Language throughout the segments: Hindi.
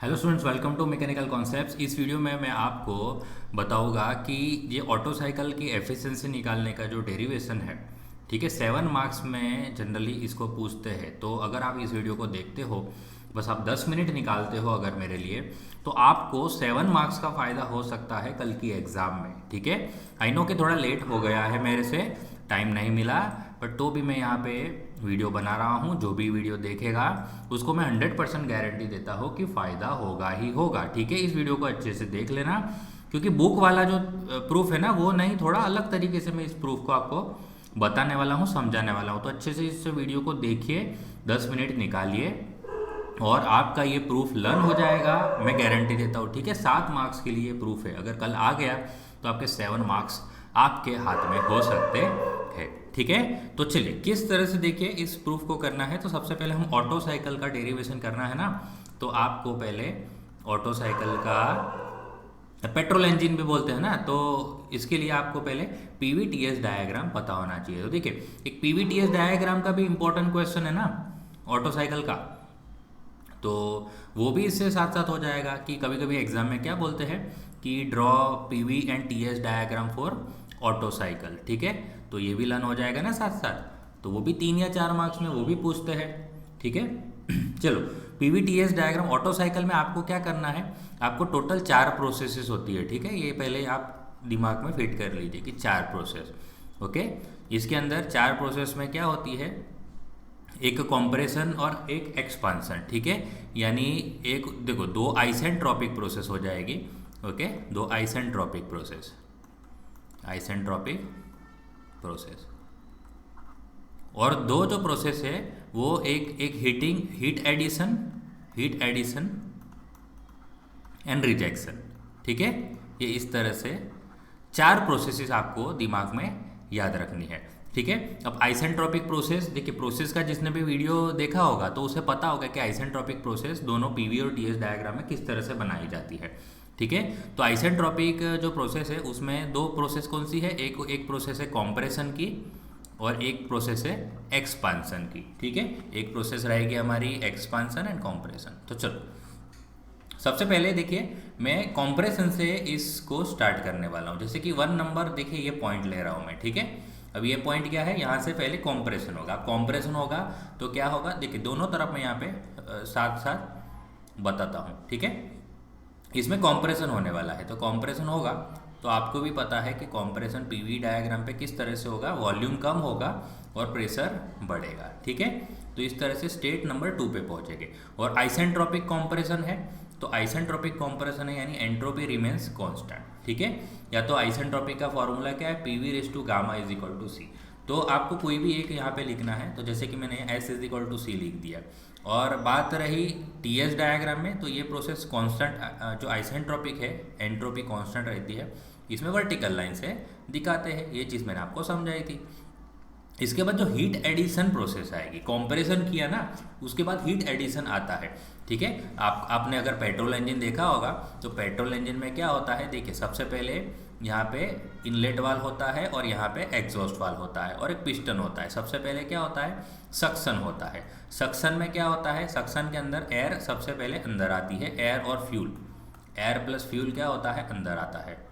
Hello students, welcome to mechanical concepts. इस वीडियो में मैं आपको बताऊंगा कि ये ऑटो साइकिल की एफिशिएंसी निकालने का जो डेरिवेशन है, ठीक है, 7 मार्क्स में जनरली इसको पूछते हैं। तो अगर आप इस वीडियो को देखते हो, बस आप 10 मिनट निकालते हो अगर मेरे लिए, तो आपको 7 मार्क्स का फ़ायदा हो सकता है कल की एग्ज़ाम में। ठीक है, आई नो कि थोड़ा लेट हो गया है, मेरे से टाइम नहीं मिला, बट तो भी मैं यहाँ पे वीडियो बना रहा हूँ। जो भी वीडियो देखेगा उसको मैं 100% गारंटी देता हूँ कि फ़ायदा होगा ही होगा। ठीक है, इस वीडियो को अच्छे से देख लेना, क्योंकि बुक वाला जो प्रूफ है ना वो नहीं, थोड़ा अलग तरीके से मैं इस प्रूफ को आपको बताने वाला हूँ, समझाने वाला हूँ। तो अच्छे से इस वीडियो को देखिए, 10 मिनट निकालिए और आपका ये प्रूफ लर्न हो जाएगा, मैं गारंटी देता हूँ। ठीक है, 7 मार्क्स के लिए प्रूफ है, अगर कल आ गया तो आपके 7 मार्क्स आपके हाथ में हो सकते हैं। ठीक है, तो चलिए किस तरह से देखिए इस प्रूफ को करना है। तो सबसे पहले हम ऑटो साइकिल का डेरिवेशन करना है ना, तो आपको पहले ऑटो साइकिल का, पेट्रोल इंजन भी बोलते हैं ना, तो इसके लिए आपको पहले पीवीटीएस डायग्राम पता होना चाहिए। तो देखिए, एक पीवीटीएस डायग्राम का भी इंपॉर्टेंट क्वेश्चन है ना ऑटो साइकिल का, तो वो भी इससे साथ साथ हो जाएगा कि कभी कभी एग्जाम में क्या बोलते हैं कि draw PV and TS diagram for auto cycle. ठीक है, तो ये भी लर्न हो जाएगा ना साथ साथ, तो वो भी 3 या 4 मार्क्स में वो भी पूछते हैं। ठीक है चलो, पीवीटीएस डायग्राम ऑटो साइकिल में आपको क्या करना है, आपको टोटल 4 प्रोसेसेस होती है। ठीक है, ये पहले आप दिमाग में फिट कर लीजिए कि 4 प्रोसेस। ओके, इसके अंदर 4 प्रोसेस में क्या होती है, एक कंप्रेशन और एक एक्सपांसन। ठीक है, यानी एक देखो, 2 आइसेंट्रोपिक प्रोसेस हो जाएगी। Okay, 2 isentropic process, isentropic process, और दो जो प्रोसेस है वो एक हीट एडिशन एंड रिजेक्शन। ठीक है, ये इस तरह से 4 प्रोसेसेस आपको दिमाग में याद रखनी है। ठीक है, अब आइसेंट्रोपिक प्रोसेस, देखिए प्रोसेस का जिसने भी वीडियो देखा होगा तो उसे पता होगा कि आइसेंट्रोपिक प्रोसेस दोनों पीवी और टीएस डायग्राम में किस तरह से बनाई जाती है। ठीक है, तो आइसेंट्रोपिक जो प्रोसेस है उसमें 2 प्रोसेस कौन सी है, एक प्रोसेस है कॉम्प्रेशन की और एक प्रोसेस है एक्सपांसन की। ठीक है, एक प्रोसेस रहेगी हमारी एक्सपांसन एंड कॉम्प्रेशन। तो चलो सबसे पहले देखिए, मैं कॉम्प्रेशन से इसको स्टार्ट करने वाला हूँ। जैसे कि 1 नंबर, देखिए ये पॉइंट ले रहा हूँ मैं। ठीक है, अब ये पॉइंट क्या है, यहाँ से पहले कॉम्प्रेशन होगा। कॉम्प्रेशन होगा तो क्या होगा, देखिए दोनों तरफ मैं यहाँ पे साथ साथ बताता हूँ। ठीक है, इसमें कॉम्प्रेशन होने वाला है, तो कॉम्प्रेशन होगा तो आपको भी पता है कि कॉम्प्रेशन पीवी डायग्राम पे किस तरह से होगा, वॉल्यूम कम होगा और प्रेशर बढ़ेगा। ठीक है, तो इस तरह से स्टेट नंबर 2 पे पहुंचेंगे। और आइसेंट्रोपिक कॉम्प्रेशन है, तो आइसेंट्रोपिक कॉम्प्रेशन है यानी एंट्रोपी रिमेन्स कांस्टेंट। ठीक है, या तो आइसेंट्रोपिक का फॉर्मूला क्या है, P V raise to gamma is equal to C. तो आपको कोई भी एक यहाँ पे लिखना है, तो जैसे कि मैंने एस इज इक्वल टू सी लिख दिया। और बात रही टीएस डायग्राम में, तो ये प्रोसेस कांस्टेंट जो आइसेंट्रोपिक है, एंट्रोपी कांस्टेंट रहती है, इसमें वर्टिकल लाइन से दिखाते हैं। ये चीज़ मैंने आपको समझाई थी। इसके बाद जो हीट एडिशन प्रोसेस आएगी, कंप्रेशन किया ना, उसके बाद हीट एडिशन आता है। ठीक है, आपने अगर पेट्रोल इंजन देखा होगा तो पेट्रोल इंजन में क्या होता है, देखिए सबसे पहले यहाँ पे इनलेट वाल होता है और यहाँ पे एग्जॉस्ट वाल होता है और एक पिस्टन होता है। सबसे पहले क्या होता है, सक्शन होता है। सक्शन में क्या होता है, सक्शन के अंदर एयर सबसे पहले अंदर आती है, एयर और फ्यूल, एयर प्लस फ्यूल क्या होता है, अंदर आता है।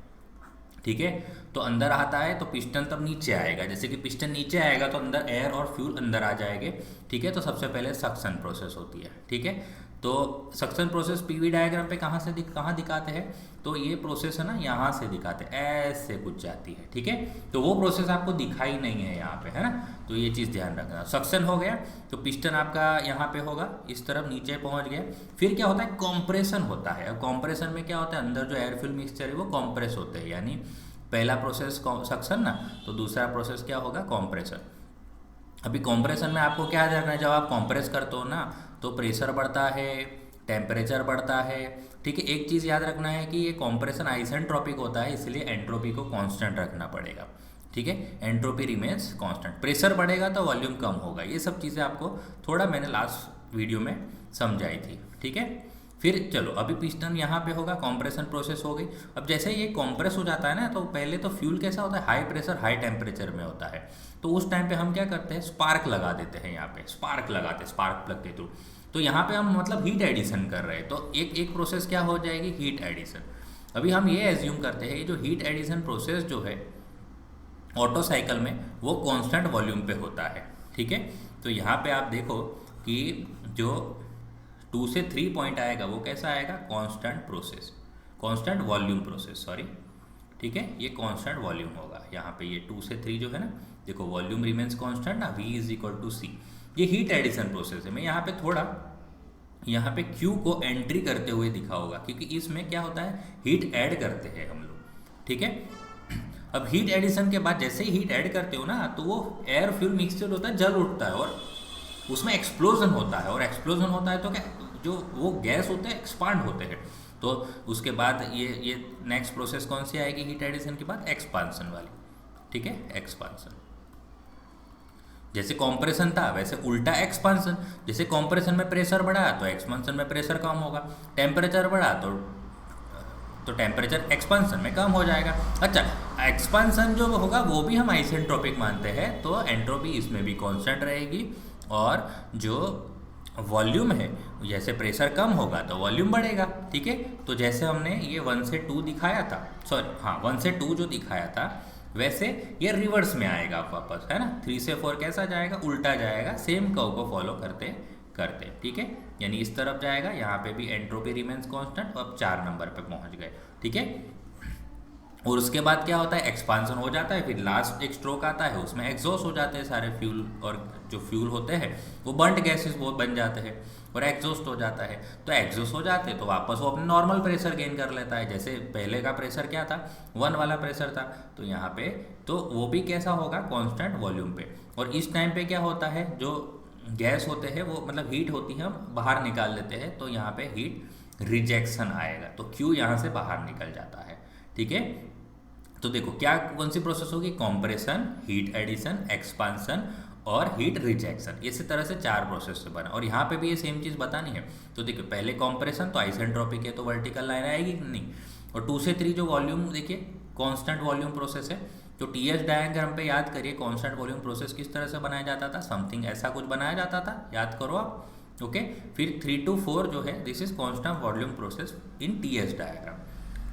ठीक है, तो अंदर आता है तो पिस्टन तब नीचे आएगा, जैसे कि पिस्टन नीचे आएगा तो अंदर एयर और फ्यूल अंदर आ जाएंगे। ठीक है, तो सबसे पहले सक्शन प्रोसेस होती है। ठीक है, तो सक्शन प्रोसेस पीवी डायग्राम पे कहाँ दिखाते हैं, तो ये प्रोसेस है ना यहाँ से दिखाते हैं, ऐसे कुछ जाती है। ठीक है, तो वो प्रोसेस आपको दिखाई नहीं है यहाँ पे, है ना, तो ये चीज़ ध्यान रखना। सक्शन हो गया तो पिस्टन आपका यहाँ पे होगा, इस तरफ नीचे पहुँच गया। फिर क्या होता है, कॉम्प्रेशन होता है। अब कॉम्प्रेशन में क्या होता है, अंदर जो एयर फ्यूल मिक्सचर है वो कॉम्प्रेस होते हैं, यानी पहला प्रोसेस सक्शन ना, तो दूसरा प्रोसेस क्या होगा, कॉम्प्रेशन। अभी कॉम्प्रेशन में आपको क्या ध्यान रखना है, जब आप कॉम्प्रेस करते हो ना तो प्रेशर बढ़ता है, टेम्परेचर बढ़ता है। ठीक है, एक चीज़ याद रखना है कि ये कॉम्प्रेशन आइसेंट्रोपिक होता है, इसलिए एंट्रोपी को कांस्टेंट रखना पड़ेगा। ठीक है, एंट्रोपी रिमेन्स कांस्टेंट, प्रेशर बढ़ेगा तो वॉल्यूम कम होगा। ये सब चीज़ें आपको थोड़ा मैंने लास्ट वीडियो में समझाई थी। ठीक है, फिर चलो अभी पिस्टन यहाँ पे होगा, कॉम्प्रेशन प्रोसेस हो गई। अब जैसे ये कॉम्प्रेस हो जाता है ना, तो पहले तो फ्यूल कैसा होता है, हाई प्रेशर हाई टेम्परेचर में होता है। तो उस टाइम पे हम क्या करते हैं, स्पार्क लगा देते हैं, यहाँ पे स्पार्क लगाते हैं, स्पार्क प्लग के थ्रू। तो यहाँ पे हम मतलब हीट एडिशन कर रहे हैं, तो एक एक प्रोसेस क्या हो जाएगी, हीट एडिशन। अभी हम ये एज्यूम करते हैं जो हीट एडिशन प्रोसेस जो है ऑटो साइकिल में वो कांस्टेंट वॉल्यूम पे होता है, ठीक है। तो यहाँ पे आप देखो कि जो 2 से 3 पॉइंट आएगा वो कैसा आएगा, constant process, constant volume process, sorry, ठीक है, ये कांस्टेंट वॉल्यूम होगा। यहाँ पे ये 2 से 3 जो है ना, देखो वॉल्यूम रिमेन्स कांस्टेंट ना, V is equal to C। ये हीट एडिशन प्रोसेस है। मैं यहाँ पे थोड़ा यहाँ पे Q को एंट्री करते हुए दिखा होगा, क्योंकि इसमें क्या होता है, हीट ऐड करते हैं हम लोग, ठीक है। अब हीट एडिशन के बाद जैसे ही हीट ऐड करते हो ना, तो वो एयर फ्यूल मिक्सचर होता है, जल उठता है और उसमें एक्सप्लोजन होता है, और एक्सप्लोजन होता है तो क्या, जो वो गैस होते हैं एक्सपांड होते हैं। तो उसके बाद ये नेक्स्ट प्रोसेस कौन सी आएगी हीट एडिशन के बाद, एक्सपांसन वाली, ठीक है, एक्सपांसन। जैसे कॉम्प्रेशन था वैसे उल्टा एक्सपांसन, जैसे कॉम्प्रेशन में प्रेशर बढ़ा तो एक्सपांसन में प्रेशर कम होगा, टेम्परेचर बढ़ा तो टेम्परेचर एक्सपांसन में कम हो जाएगा। अच्छा, एक्सपांसन जो होगा वो भी हम आइसेंट्रोपिक मानते हैं, तो एंट्रोपी इसमें भी कांस्टेंट रहेगी, और जो वॉल्यूम है जैसे प्रेशर कम होगा तो वॉल्यूम बढ़ेगा, ठीक है। तो जैसे हमने ये 1 से 2 दिखाया था, सॉरी हाँ 1 से 2 जो दिखाया था, वैसे ये रिवर्स में आएगा वापस, है ना। 3 से 4 कैसा जाएगा, उल्टा जाएगा, सेम कर्व को फॉलो करते करते, ठीक है। यानी इस तरफ जाएगा, यहाँ पे भी एंट्रोपी रिमेन्स कांस्टेंट, और अब 4 नंबर पे पहुँच गए, ठीक है। और उसके बाद क्या होता है, एक्सपांसन हो जाता है, फिर लास्ट एक स्ट्रोक आता है, उसमें एग्जॉस्ट हो जाते हैं सारे फ्यूल, और जो फ्यूल होते हैं वो बर्न्ड गैसेस वो बन जाते हैं और एग्जॉस्ट हो जाता है। तो एग्जॉस्ट हो जाते हैं तो वापस वो अपने नॉर्मल प्रेशर गेन कर लेता है, जैसे पहले का प्रेशर क्या था, 1 वाला प्रेशर था, तो यहाँ पे तो वो भी कैसा होगा, कांस्टेंट वॉल्यूम पे। और इस टाइम पे क्या होता है, जो गैस होते हैं वो मतलब हीट होती है, हम बाहर निकाल लेते हैं, तो यहाँ पे हीट रिजेक्शन आएगा, तो Q यहाँ से बाहर निकल जाता है, ठीक है। तो देखो क्या कौन सी प्रोसेस होगी, कॉम्प्रेशन, हीट एडिशन, एक्सपांसन और हीट रिजेक्शन, इसी तरह से 4 प्रोसेस से बना। और यहाँ पे भी ये सेम चीज़ बतानी है। तो देखिए पहले कॉम्प्रेशन तो आइसेंट्रोपिक है, तो वर्टिकल लाइन आएगी कि नहीं। और 2 से 3 जो वॉल्यूम देखिए कांस्टेंट वॉल्यूम प्रोसेस है, तो TS डायग्राम पे याद करिए कांस्टेंट वॉल्यूम प्रोसेस किस तरह से बनाया जाता था, समथिंग ऐसा कुछ बनाया जाता था, याद करो आप, ओके। फिर 3 to 4 जो है this is constant volume process in TS diagram.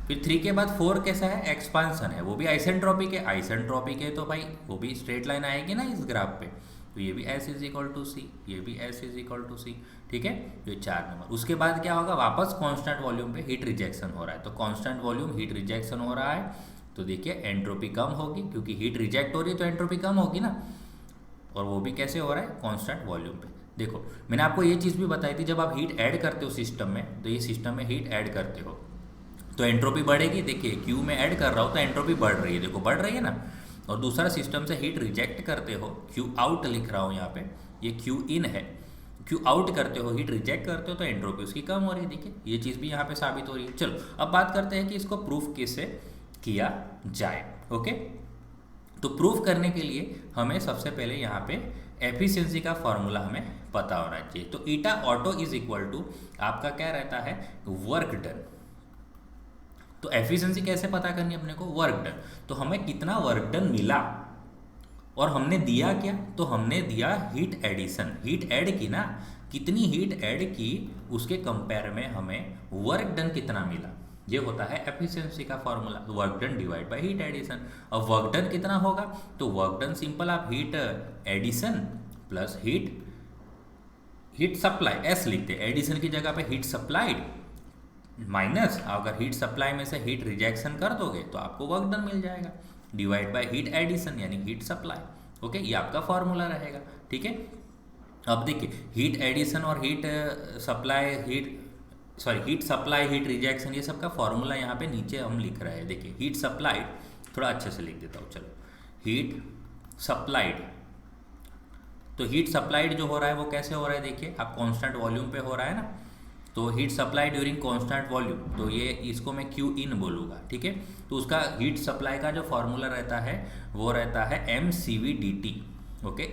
फिर 3 के बाद 4 कैसा है, एक्सपांसन है, वो भी आइसेंट्रोपिक है, आइसेंट्रोपिक है तो भाई वो भी स्ट्रेट लाइन आएगी ना इस ग्राफ पे, तो ये भी S इज इक्वल टू सी, ये भी S इज इक्वल टू सी, ठीक है। ये 4 नंबर। उसके बाद क्या होगा, वापस कांस्टेंट वॉल्यूम पे हीट रिजेक्शन हो रहा है, तो कांस्टेंट वॉल्यूम हीट रिजेक्शन हो रहा है, तो देखिए एंट्रोपी कम होगी, क्योंकि हीट रिजेक्ट हो रही है तो एंट्रोपी कम होगी ना। और वो भी कैसे हो रहा है, कांस्टेंट वॉल्यूम पे। देखो मैंने आपको ये चीज़ भी बताई थी, जब आप हीट ऐड करते हो सिस्टम में, तो ये सिस्टम में हीट ऐड करते हो तो एंट्रोपी बढ़ेगी। देखिए Q में ऐड कर रहा हो तो एंट्रोपी बढ़ रही है, देखो बढ़ रही है ना। और दूसरा सिस्टम से हीट रिजेक्ट करते हो, Q आउट लिख रहा हूँ यहाँ पे, ये Q इन है, Q आउट करते हो, हीट रिजेक्ट करते हो तो एंट्रोपी उसकी कम हो रही है। देखिए ये चीज़ भी यहाँ पे साबित हो रही है। चलो अब बात करते हैं कि इसको प्रूफ कैसे किया जाए, ओके। तो प्रूफ करने के लिए हमें सबसे पहले यहाँ पे एफिशिएंसी का फॉर्मूला हमें पता होना चाहिए। तो ईटा ऑटो इज इक्वल टू आपका क्या रहता है, वर्क डन। तो एफिशिएंसी कैसे पता करनी है अपने को, वर्क डन। तो हमें कितना वर्क डन मिला और हमने दिया क्या, तो हमने दिया हीट एडिशन, हीट ऐड की ना, कितनी हीट ऐड की उसके कंपेयर में हमें वर्क डन कितना मिला, ये होता है एफिशिएंसी का formula, work done divide by heat addition. अब वर्क डन कितना होगा, तो वर्क डन सिंपल आप heat addition plus heat supply, S लिखते हैं, एडिशन की जगह पे हीट सप्लाइड माइनस, अगर हीट सप्लाई में से हीट रिजेक्शन कर दोगे तो आपको वर्क डन मिल जाएगा, डिवाइड बाय हीट एडिशन यानी हीट सप्लाई, ओके। ये आपका फॉर्मूला रहेगा, ठीक है। अब देखिए हीट एडिशन और heat supply, heat supply, heat rejection, ये सब का फॉर्मूला यहाँ पे नीचे हम लिख रहे हैं। देखिए हीट सप्लाइड, थोड़ा अच्छे से लिख देता हूँ, चलो। हीट सप्लाइड, तो हीट सप्लाइड जो हो रहा है वो कैसे हो रहा है, देखिए आप कांस्टेंट वॉल्यूम पे हो रहा है ना, तो heat supply during constant volume, तो ये इसको मैं Q इन बोलूँगा, ठीक है। तो उसका हीट सप्लाई का जो फॉर्मूला रहता है वो रहता है mCv/dT, ओके।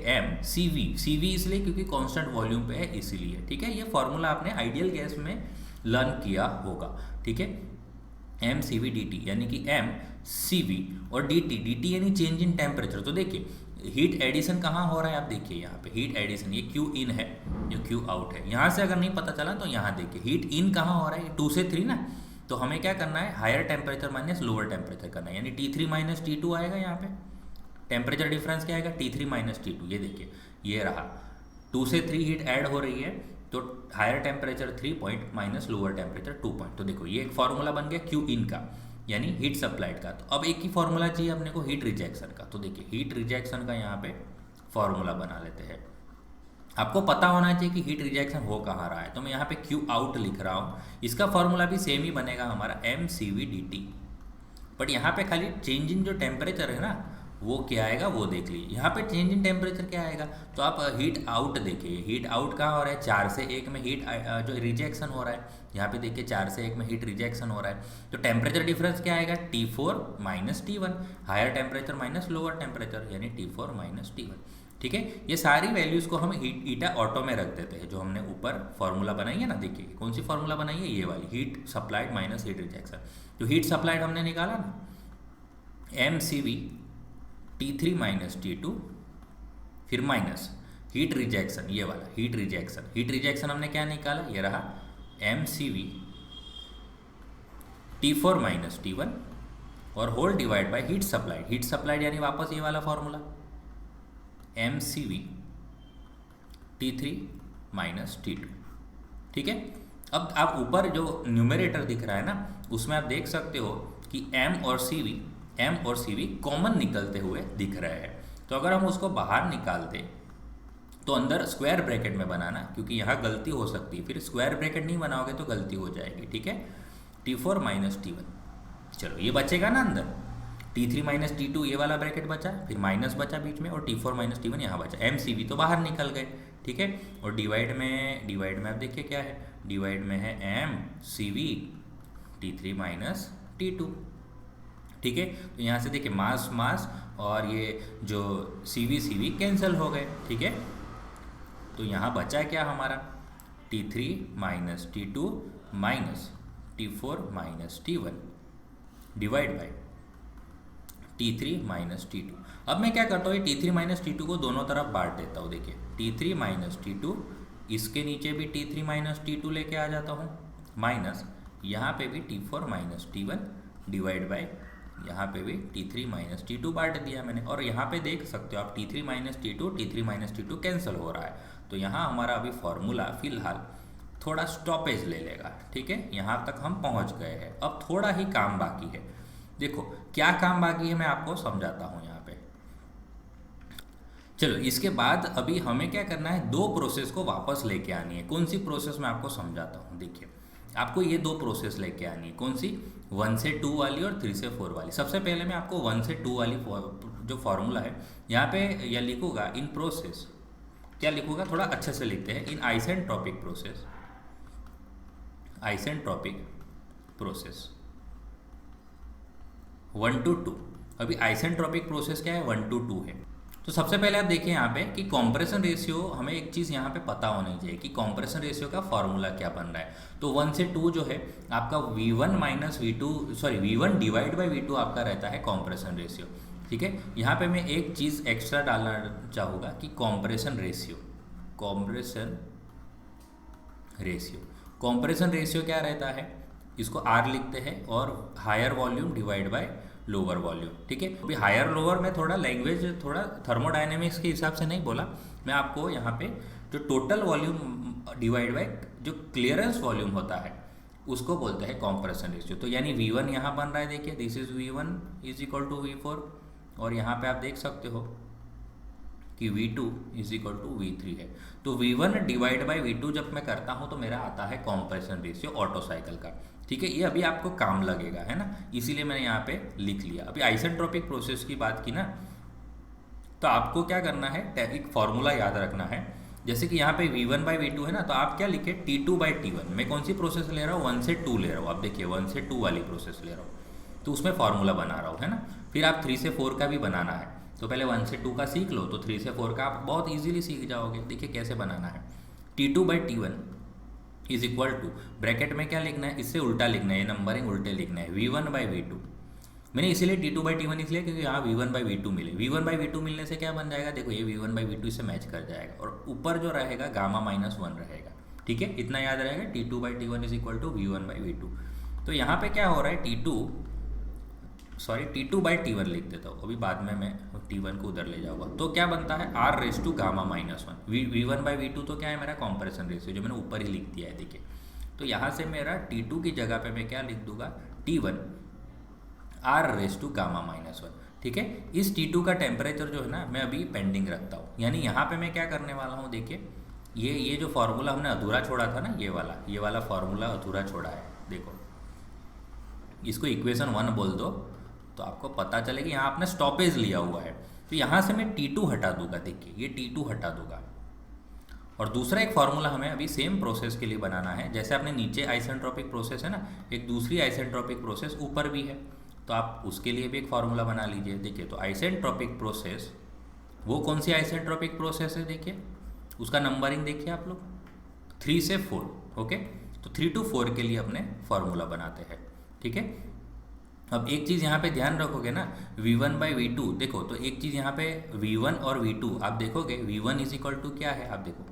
CV इसलिए क्योंकि कांस्टेंट वॉल्यूम पे है इसीलिए, ठीक है। ये फॉर्मूला आपने आइडियल गैस में लर्न किया होगा, ठीक है। mCv/dT यानी कि mCv और dt यानी चेंज इन टेम्परेचर। तो देखिए हीट एडिशन कहाँ हो रहा है, आप देखिए यहाँ पे हीट एडिशन, ये Q इन है, जो क्यू आउट है। यहाँ से अगर नहीं पता चला तो यहाँ देखिए हीट इन कहाँ हो रहा है, 2 से 3 ना, तो हमें क्या करना है, higher temperature minus lower temperature करना है, यानी T3 माइनस T2 आएगा। यहाँ पे टेम्परेचर डिफरेंस क्या आएगा, T3 माइनस T2। ये देखिए ये रहा, 2 से 3 हीट ऐड हो रही है, तो higher temperature 3 point minus lower temperature 2 point. तो देखो ये एक फार्मूला बन गया क्यू इन का, यानी हीट सप्लाइड का। तो अब एक ही फार्मूला चाहिए अपने को हीट रिजेक्शन का। तो देखिए हीट रिजेक्शन का यहाँ पे फार्मूला बना लेते हैं। आपको पता होना चाहिए कि हीट रिजेक्शन हो कहाँ रहा है, तो मैं यहाँ पे क्यू आउट लिख रहा हूँ। इसका फार्मूला भी सेम ही बनेगा हमारा mCV/dt, बट यहाँ पे खाली चेंज इन जो टेम्परेचर है ना वो क्या आएगा वो देख लीजिए। यहाँ पे चेंज इन टेम्परेचर क्या आएगा, तो आप हीट आउट देखिए, हीट आउट कहाँ हो रहा है, 4 से 1 में हीट जो रिजेक्शन हो रहा है। यहाँ पे देखिए 4 से 1 में हीट रिजेक्शन हो रहा है, तो टेम्परेचर डिफरेंस क्या आएगा, T4 minus T1, higher temperature minus lower temperature, यानी T4 माइनस T1। ठीक है, ये सारी वैल्यूज़ को हम ईटा ऑटो में रख देते हैं, जो हमने ऊपर फार्मूला बनाई है ना। देखिए कौन सी फार्मूला बनाई है, ये वाली, heat supplied minus heat rejection. जो हीट सप्लाइड हमने निकाला ना, mCV T3 माइनस T2, फिर माइनस हीट रिजेक्शन, ये वाला हीट रिजेक्शन। हीट रिजेक्शन हमने क्या निकाला, ये रहा mCV T4 माइनस T1 और whole divide by heat supplied. Heat supplied यानी वापस ये वाला formula mCV T3 minus T2। ठीक है, अब आप ऊपर जो न्यूमरेटर दिख रहा है ना, उसमें आप देख सकते हो कि m और CV कॉमन निकलते हुए दिख रहे हैं। तो अगर हम उसको बाहर निकाल दें तो अंदर स्क्वायर ब्रैकेट में बनाना, क्योंकि यहाँ गलती हो सकती है, फिर स्क्वायर ब्रैकेट नहीं बनाओगे तो गलती हो जाएगी। ठीक है, T4 माइनस T1, चलो ये बचेगा ना अंदर, T3 माइनस T2 ये वाला ब्रैकेट बचा, फिर माइनस बचा बीच में, और T4 माइनस T1 यहाँ बचा। mCV तो बाहर निकल गए। ठीक है, और डिवाइड में आप देखिए क्या है, डिवाइड में है mCV T3 माइनस T2। ठीक है, तो यहाँ से देखिए मास और ये जो CV कैंसिल हो गए। ठीक है, तो यहाँ बचा क्या हमारा, T3 minus T2 minus T4 minus T1 divide by T3 minus T2। अब मैं क्या करता हूँ, T3 माइनस T2 को दोनों तरफ बांट देता हूँ। देखिए T3 माइनस T2, इसके नीचे भी T3 माइनस T2 लेके आ जाता हूँ, माइनस यहाँ पे भी T4 minus T1 divide by यहाँ पे भी T3 माइनस T2 बांट दिया मैंने। और यहाँ पे देख सकते हो आप T3 माइनस T2 कैंसिल हो रहा है, तो यहाँ हमारा अभी फॉर्मूला फिलहाल थोड़ा स्टॉपेज ले लेगा। ठीक है, यहाँ तक हम पहुँच गए हैं, अब थोड़ा ही काम बाकी है। देखो क्या काम बाकी है मैं आपको समझाता हूँ यहाँ पे। चलो इसके बाद अभी हमें क्या करना है, 2 प्रोसेस को वापस लेके आनी है। कौन सी प्रोसेस मैं आपको समझाता हूँ। देखिए आपको ये 2 प्रोसेस लेके आनी है, कौन सी, 1 से 2 वाली और 3 से 4 वाली। सबसे पहले मैं आपको 1 से 2 वाली जो फॉर्मूला है यहाँ पे यह लिखूंगा, इन प्रोसेस क्या लिखूंगा, थोड़ा अच्छे से लिखते हैं, इन आइसेंट्रोपिक प्रोसेस 1 to 2। अभी आइसेंट्रोपिक प्रोसेस क्या है, 1 to 2 है। तो सबसे पहले आप देखिए यहाँ पे कि कॉम्प्रेशन रेशियो, हमें एक चीज़ यहाँ पे पता होनी चाहिए कि कॉम्प्रेशन रेशियो का फॉर्मूला क्या बन रहा है। तो 1 से 2 जो है आपका V1 डिवाइड बाई V2 आपका रहता है कॉम्प्रेशन रेशियो। ठीक है, यहाँ पे मैं एक चीज़ एक्स्ट्रा डालना चाहूँगा कि कॉम्प्रेशन रेशियो क्या रहता है, इसको R लिखते हैं, और higher volume divide by lower volume. ठीक है, अभी हायर लोअर में थोड़ा लैंग्वेज थोड़ा थर्मोडायनेमिक्स के हिसाब से नहीं बोला मैं आपको, यहाँ पे जो टोटल वॉल्यूम डिवाइड बाय जो क्लियरेंस वॉल्यूम होता है उसको बोलते हैं कॉम्प्रेशन रेशियो। तो यानी V1 यहाँ बन रहा है, देखिए this is V1 is equal to V4, और यहाँ पे आप देख सकते हो कि V2 is equal to V3 है। तो V1 डिवाइड बाई V2 जब मैं करता हूँ तो मेरा आता है कॉम्प्रेशन रेशियो ऑटो साइकिल का। ठीक है, ये अभी आपको काम लगेगा, है ना, इसीलिए मैंने यहाँ पे लिख लिया। अभी आइसेंट्रोपिक प्रोसेस की बात की ना, तो आपको क्या करना है, एक फॉर्मूला याद रखना है। जैसे कि यहाँ पे V1 बाई V2 है ना, तो आप क्या लिखे, T2 बाई T1। मैं कौन सी प्रोसेस ले रहा हूँ, 1 से 2 ले रहा हूँ। आप देखिए 1 से 2 वाली प्रोसेस ले रहा हूँ, तो उसमें फार्मूला बना रहा हूँ, है ना। फिर आप 3 से 4 का भी बनाना है, तो पहले 1 से 2 का सीख लो, तो 3 से 4 का आप बहुत ईजिली सीख जाओगे। देखिए कैसे बनाना है, T2 by T1 is equal to, bracket में क्या लिखना है, इससे उल्टा लिखना है, ये नंबरिंग उल्टे लिखना है, V1 बाई V2 मैंने इसीलिए T2/T1 इसलिए क्योंकि यहाँ V1/V2 मिले, V1/V2 मिलने से क्या बन जाएगा, देखो ये V1/V2 से मैच कर जाएगा और ऊपर जो रहेगा गामा-1 रहेगा। ठीक है, इतना याद रहेगा, T2/T1 is equal to V1/V2। तो यहाँ पे क्या हो रहा है, T2/T1 लिख देता हूँ, अभी बाद में मैं T1 को उधर ले जाऊँगा। तो क्या बनता है, R⁻⁻1। V1/V2 तो क्या है मेरा कॉम्प्रेशन रेशियो, जो मैंने ऊपर ही लिख दिया है, देखिए। तो यहाँ से मेरा T2 की जगह पे मैं क्या लिख दूंगा, T1 R⁻⁻1। ठीक है, इस T2 का टेम्परेचर जो है ना मैं अभी पेंडिंग रखता हूँ, यानी यहाँ पे मैं क्या करने वाला हूँ, देखिए ये जो फार्मूला हमने अधूरा छोड़ा था ना, ये वाला फार्मूला अधूरा छोड़ा है, देखो इसको इक्वेशन 1 बोल दो तो आपको पता चलेगा, यहाँ आपने स्टॉपेज लिया हुआ है। तो यहाँ से मैं T2 हटा दूंगा, देखिए ये T2 हटा दूंगा और दूसरा एक फार्मूला हमें अभी सेम प्रोसेस के लिए बनाना है। जैसे आपने नीचे आइसेंट्रोपिक प्रोसेस है ना, एक दूसरी आइसेंट्रोपिक प्रोसेस ऊपर भी है, तो आप उसके लिए भी एक फार्मूला बना लीजिए। देखिए तो आइसेंट्रोपिक प्रोसेस, वो कौन सी आइसेंट्रोपिक प्रोसेस है, देखिए उसका नंबरिंग देखिए आप लोग 3 से 4। ओके, तो 3 to 4 के लिए अपने फार्मूला बनाते हैं। ठीक है, अब एक चीज़ यहाँ पे ध्यान रखोगे ना, V1/V2 देखो, तो एक चीज़ यहाँ पे V1 और V2 आप देखोगे, V1 इज इक्वल टू क्या है, आप देखो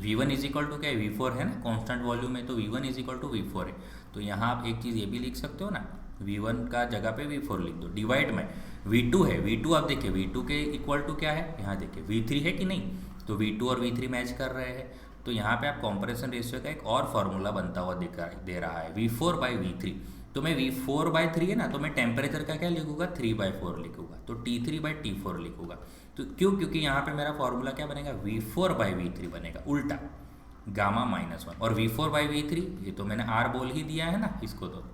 V1 इज इक्वल टू क्या है, V4 है ना, कांस्टेंट वॉल्यूम है, तो V1 is equal to V4 है। तो यहाँ आप एक चीज़ ये भी लिख सकते हो ना, V1 का जगह पे V4 लिख दो, डिवाइड में V2 है, V2 आप देखिए V2 के इक्वल टू क्या है, यहाँ देखिए V3 है कि नहीं, तो V2 और V3 मैच कर रहे हैं। तो यहाँ पे आप कॉम्प्रेशन रेशियो का एक और फार्मूला बनता हुआ दिखाई दे रहा है, V4/V3। तो मैं V4/3 है ना, तो मैं टेम्परेचर का क्या लिखूंगा, 3/4 लिखूंगा, तो T3/T4 लिखूंगा। तो क्यों, क्योंकि यहाँ पे मेरा फार्मूला क्या बनेगा, V4/V3 बनेगा, उल्टा गामा-1। और V4/V3 ये तो मैंने R बोल ही दिया है ना इसको, तो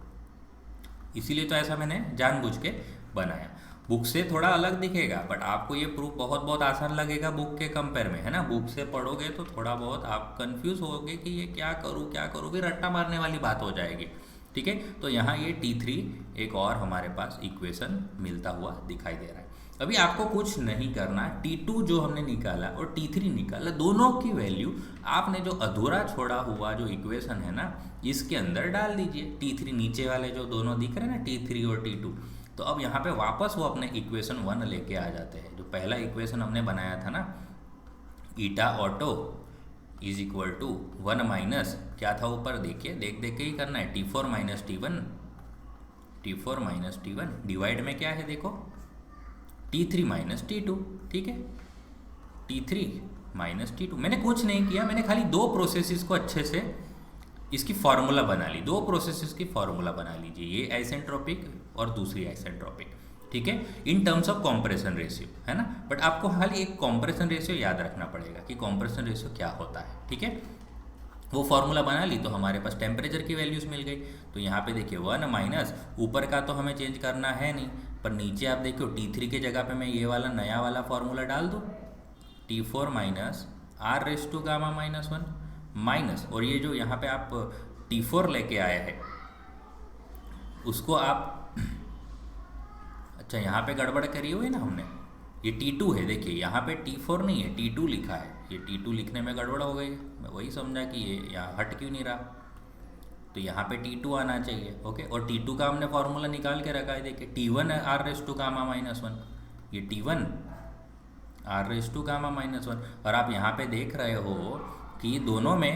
इसीलिए तो ऐसा मैंने जानबूझ के बनाया। बुक से थोड़ा अलग दिखेगा, बट आपको ये प्रूफ बहुत बहुत आसान लगेगा बुक के कंपेयर में, है ना। बुक से पढ़ोगे तो थोड़ा बहुत आप कंफ्यूज होगे कि ये क्या करूँ, फिर रट्टा मारने वाली बात हो जाएगी। ठीक है, तो यहाँ ये T3 एक और हमारे पास इक्वेशन मिलता हुआ दिखाई दे रहा है। अभी आपको कुछ नहीं करना, T2 जो हमने निकाला और T3 निकाला, दोनों की वैल्यू आपने जो अधूरा छोड़ा हुआ जो इक्वेशन है ना, इसके अंदर डाल दीजिए। T3 नीचे वाले जो दोनों दिख रहे हैं ना, T3 और T2, तो अब यहाँ पे वापस वो अपने इक्वेशन 1 लेके आ जाते हैं। जो पहला इक्वेशन हमने बनाया था ना, eta Otto is equal to 1 minus क्या था ऊपर, देखिए देख के ही करना है, T4 माइनस T1 डिवाइड में क्या है, देखो T3 माइनस T2। ठीक है, T3 माइनस T2, मैंने कुछ नहीं किया, मैंने खाली दो प्रोसेसेस को अच्छे से इसकी फार्मूला बना ली, दो प्रोसेसेस की फार्मूला बना लीजिए, ये आइसेंट्रोपिक और दूसरी आइसेंट्रोपिक। ठीक है, in terms of compression ratio, है ना। बट आपको खाली एक कॉम्प्रेशन रेशियो याद रखना पड़ेगा कि कॉम्प्रेशन रेशियो क्या होता है। ठीक है, वो फार्मूला बना ली तो हमारे पास टेम्परेचर की वैल्यूज मिल गई। तो यहाँ पे देखिए 1 माइनस, ऊपर का तो हमें चेंज करना है नहीं, पर नीचे आप देखियो T3 के जगह पे मैं ये वाला नया वाला फार्मूला डाल दूँ, T4 माइनस R⁻⁻1 माइनस, और ये जो यहाँ पे आप T4 लेके आए हैं उसको आप, अच्छा यहाँ पे गड़बड़ करी हुई ना हमने, ये T2 है, देखिए यहाँ पे T4 नहीं है, T2 लिखा है, ये T2 लिखने में गड़बड़ हो गई। मैं वही समझा कि ये यहाँ हट क्यों नहीं रहा, तो यहाँ पे T2 आना चाहिए। ओके, और T2 का हमने फार्मूला निकाल के रखा है, देखिए T1 R⁻⁻1, ये T1 R⁻⁻1, और आप यहाँ पे देख रहे हो कि दोनों में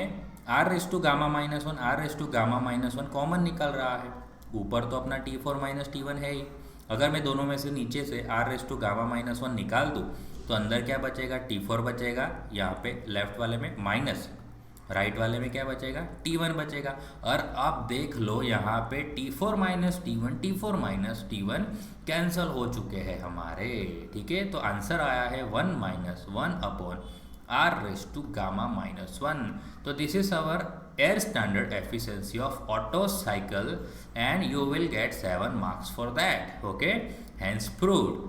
R⁻⁻1 R⁻⁻1 कॉमन निकल रहा है। ऊपर तो अपना T4 माइनस T1 है ही, अगर मैं दोनों में से नीचे से R⁻⁻1 निकाल दूँ तो अंदर क्या बचेगा, T4 बचेगा, यहाँ पे लेफ्ट वाले में माइनस, राइट वाले में क्या बचेगा, T1 बचेगा। और आप देख लो यहाँ पे T4 माइनस T1 कैंसल हो चुके हैं हमारे। ठीक है, तो आंसर आया है 1 माइनस 1 अपॉन R⁻⁻1। तो this is our air standard efficiency of auto cycle and you will get 7 marks for that. Okay, hence proved,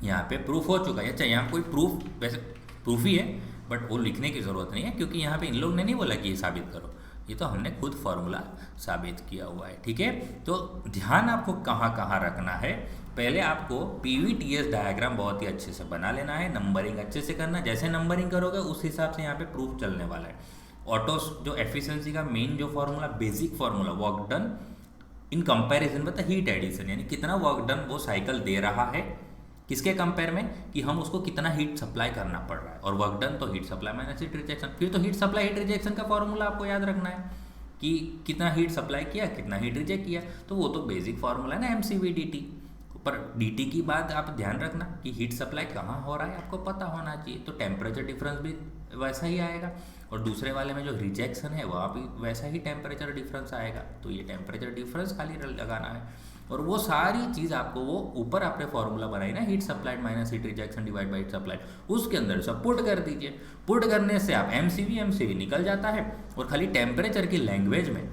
यहाँ पे प्रूफ हो चुका है। अच्छा, यहाँ कोई प्रूफ, वैसे प्रूफ ही है बट वो लिखने की ज़रूरत नहीं है, क्योंकि यहाँ पे इन लोग ने नहीं बोला कि ये साबित करो, ये तो हमने खुद फार्मूला साबित किया हुआ है। ठीक है, तो ध्यान आपको कहाँ कहाँ रखना है, पहले आपको PVTS डायग्राम बहुत ही अच्छे से बना लेना है, नंबरिंग अच्छे से करना, जैसे नंबरिंग करोगे उस हिसाब से यहाँ पे प्रूफ चलने वाला है। ऑटो जो एफिशिएंसी का मेन जो formula, basic formula, work done in comparison with the heat addition, यानी कितना वर्क डन वो साइकिल दे रहा है, किसके कंपेयर में, कि हम उसको कितना हीट सप्लाई करना पड़ रहा है, और वर्क डन तो heat supply minus heat rejection. फिर तो हीट सप्लाई हीट रिजेक्शन का फॉर्मूला आपको याद रखना है कि कितना हीट सप्लाई किया, कितना हीट रिजेक्ट किया, तो वो तो बेसिक फॉर्मूला है ना mCV/dt। पर dt की बात आप ध्यान रखना कि हीट सप्लाई कहाँ हो रहा है आपको पता होना चाहिए, तो टेम्परेचर डिफरेंस भी वैसा ही आएगा, और दूसरे वाले में जो रिजेक्शन है वहाँ भी वैसा ही टेम्परेचर डिफरेंस आएगा। तो ये टेम्परेचर डिफरेंस खाली लगाना है, और वो सारी चीज़ आपको वो ऊपर आपने फॉर्मूला बनाई ना, heat supplied minus heat rejection divide by heat supplied, उसके अंदर सब पुट कर दीजिए। पुट करने से आप mCV निकल जाता है, और खाली टेम्परेचर की लैंग्वेज में,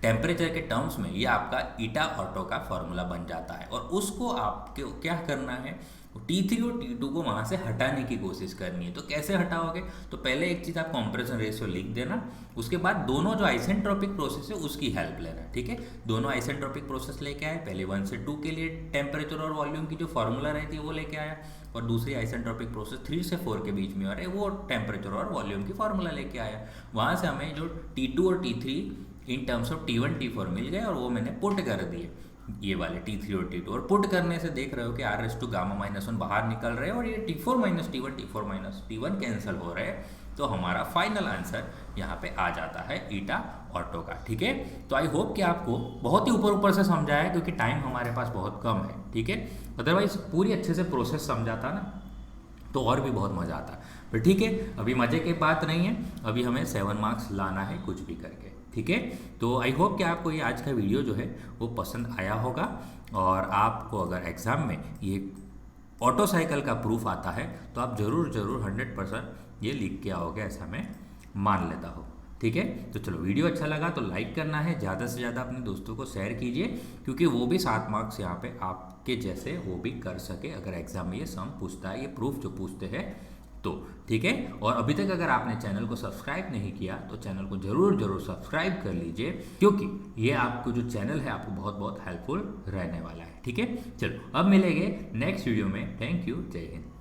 टेम्परेचर के टर्म्स में ये आपका ईटा ऑटो का फॉर्मूला बन जाता है। और उसको आपको क्या करना है, T3 और T2 को वहाँ से हटाने की कोशिश करनी है। तो कैसे हटाओगे, तो पहले एक चीज़ आप कंप्रेशन रेशियो लिख देना, उसके बाद दोनों जो आइसेंट्रोपिक प्रोसेस है उसकी हेल्प लेना, ठीक है। दोनों आइसेंट्रोपिक प्रोसेस लेके आए, पहले 1 से 2 के लिए टेम्परेचर और वॉल्यूम की जो फॉर्मूला रहती है वो लेके आया, और दूसरी आइसेंट्रोपिक प्रोसेस 3 से 4 के बीच में आ रहे वो टेम्परेचर और वॉल्यूम की फॉर्मूला लेके आया। वहाँ से हमें जो T2 और T3 in terms of T1 T4 मिल गए, और वो मैंने पुट कर दिए ये वाले T3 और T2, और पुट करने से देख रहे हो कि R⁻ गामा -1 बाहर निकल रहे हैं, और ये T4 - T1 T4 - T1 cancel हो रहे हैं। तो हमारा फाइनल आंसर यहाँ पे आ जाता है ईटा ऑटो का, ठीक है। तो आई होप कि आपको बहुत ही ऊपर से समझाया है, क्योंकि टाइम हमारे पास बहुत कम है, ठीक है। अदरवाइज पूरी अच्छे से प्रोसेस समझाता ना तो और भी बहुत मज़ा आता। पर ठीक है, अभी मज़े की बात नहीं है, अभी हमें 7 मार्क्स लाना है कुछ भी करके, ठीक है। तो आई होप कि आपको ये आज का वीडियो जो है वो पसंद आया होगा, और आपको अगर एग्ज़ाम में ये ऑटो साइकिल का प्रूफ आता है तो आप ज़रूर 100% ये लिख के आओगे, ऐसा मैं मान लेता हूँ, ठीक है। तो चलो, वीडियो अच्छा लगा तो लाइक करना है, ज़्यादा से ज़्यादा अपने दोस्तों को शेयर कीजिए, क्योंकि वो भी 7 मार्क्स यहाँ पे आपके जैसे वो भी कर सके अगर एग्ज़ाम में ये सम पूछता है, ये प्रूफ जो पूछते हैं तो, ठीक है। और अभी तक अगर आपने चैनल को सब्सक्राइब नहीं किया तो चैनल को ज़रूर सब्सक्राइब कर लीजिए, क्योंकि ये आपको जो चैनल है आपको बहुत हेल्पफुल रहने वाला है, ठीक है। चलो, अब मिलेंगे नेक्स्ट वीडियो में। थैंक यू, जय हिंद।